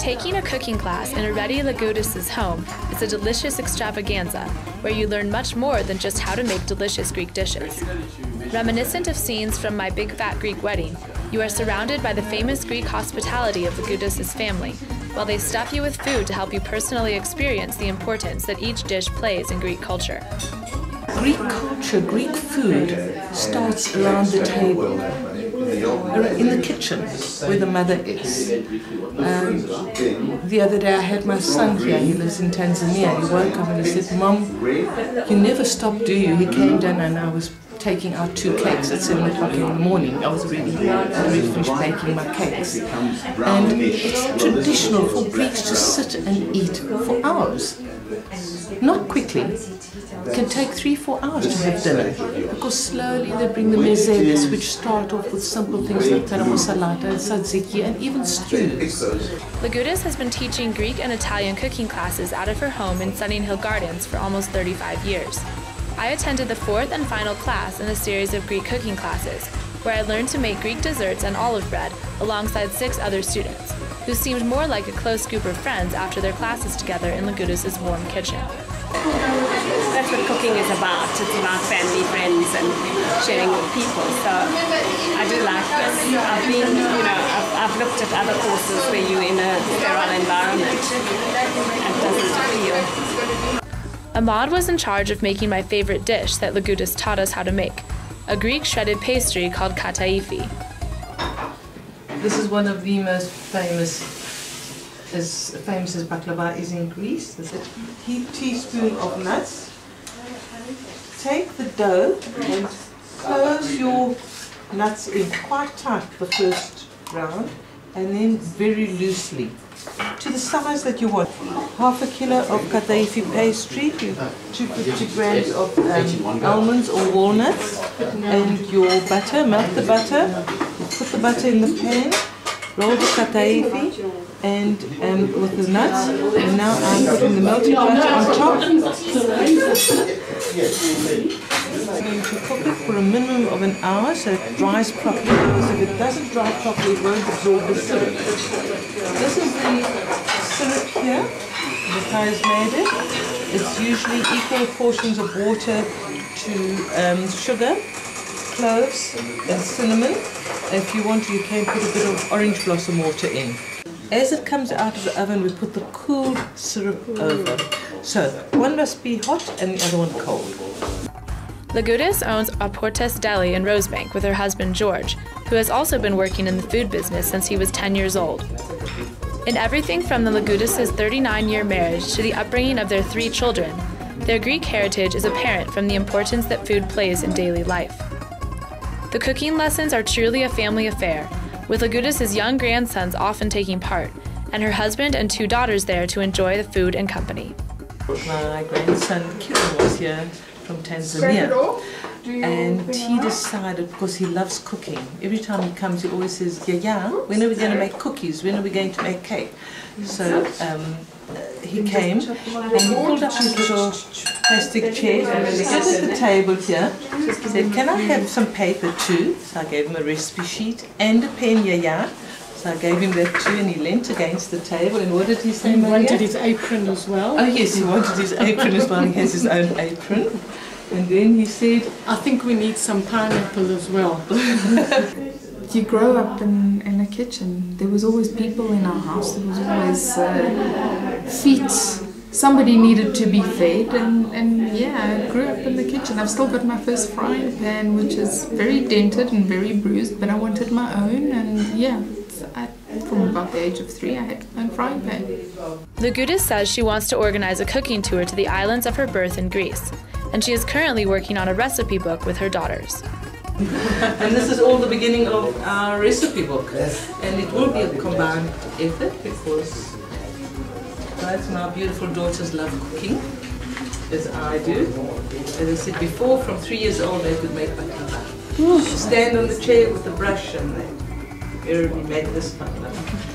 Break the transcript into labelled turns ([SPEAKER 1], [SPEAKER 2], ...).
[SPEAKER 1] Taking a cooking class in Areti Lagoudis' home is a delicious extravaganza where you learn much more than just how to make delicious Greek dishes. Reminiscent of scenes from My Big Fat Greek Wedding, you are surrounded by the famous Greek hospitality of Lagoudis' family, while they stuff you with food to help you personally experience the importance that each dish plays in Greek culture.
[SPEAKER 2] Greek culture, Greek food starts around the table, in the kitchen where the mother is. The other day I had my son here, he lives in Tanzania. He woke up and he said, "Mom, you never stop, do you?" He came down and I was taking out 2 cakes at 7 o'clock in the morning. I was already finished baking my cakes. And it's traditional for Greeks to sit and eat for hours. Not quickly. It can take 3-4 hours to have dinner, because slowly they bring the mezedes, which start off with simple things like salata and tzatziki and even stews.
[SPEAKER 1] Lagoudis has been teaching Greek and Italian cooking classes out of her home in Sunning Hill Gardens for almost 35 years. I attended the 4th and final class in a series of Greek cooking classes, where I learned to make Greek desserts and olive bread alongside 6 other students, who seemed more like a close group of friends after their classes together in Lagoudis' warm kitchen.
[SPEAKER 3] That's what cooking is about. It's about family, friends, and sharing with people. So I do like this. I've been, I've looked at other courses where you're in a sterile environment and it doesn't appeal.
[SPEAKER 1] Amod was in charge of making my favorite dish that Lagoudis taught us how to make, a Greek shredded pastry called Kataifi.
[SPEAKER 2] This is one of the most famous as baklava is in Greece. There's a teaspoon of nuts. Take the dough and close your nuts in quite tight the first round, and then very loosely to the size that you want. Half a kilo of Kataifi pastry, 250 grams of almonds or walnuts, and your butter. Melt the butter, put the butter in the pan, roll the Kataifi and with the nuts, and now I'm putting the melted butter on top. I'm going to cook it for a minimum of an hour so it dries properly, because if it doesn't dry properly it won't absorb the syrup. This is the syrup here, the has made it. It's usually equal portions of water to sugar, cloves and cinnamon. If you want, you can put a bit of orange blossom water in. As it comes out of the oven, we put the cooled syrup over. So one must be hot and the other one cold.
[SPEAKER 1] Lagoudis owns a Portes Deli in Rosebank with her husband George, who has also been working in the food business since he was 10 years old. In everything from the Lagoudis' 39-year marriage to the upbringing of their 3 children, their Greek heritage is apparent from the importance that food plays in daily life. The cooking lessons are truly a family affair, with Lagoudis' young grandsons often taking part, and her husband and 2 daughters there to enjoy the food and company.
[SPEAKER 2] My grandson Kiran was here from Tanzania, and he decided, because he loves cooking, every time he comes he always says, "Yaya, when are we going to make cookies? When are we going to make cake?" So he came and he pulled up his little plastic chair and he sat at the table here. He said, "Can I have some paper too?" So I gave him a recipe sheet and a pen, Yaya. So I gave him that too, and he leant against the table. And what did he say, Maria?
[SPEAKER 4] He wanted his apron as well.
[SPEAKER 2] Oh yes, he wanted his apron as well. He has his own apron. And then he said,
[SPEAKER 4] "I think we need some pineapple as well."
[SPEAKER 5] You grow up in a kitchen. There was always people in our house. There was always feet. Somebody needed to be fed, and yeah, I grew up in the kitchen. I've still got my first frying pan, which is very dented and very bruised, but I wanted my own, and yeah, from about the age of 3, I had my own frying pan.
[SPEAKER 1] Lagoudis says she wants to organize a cooking tour to the islands of her birth in Greece, and she is currently working on a recipe book with her daughters.
[SPEAKER 2] And this is all the beginning of our recipe book, and it will be a combined effort, because both my beautiful daughters love cooking, as I do. As I said before, from 3 years old they could make baklava. Stand on the chair with the brush and they barely made this baklava.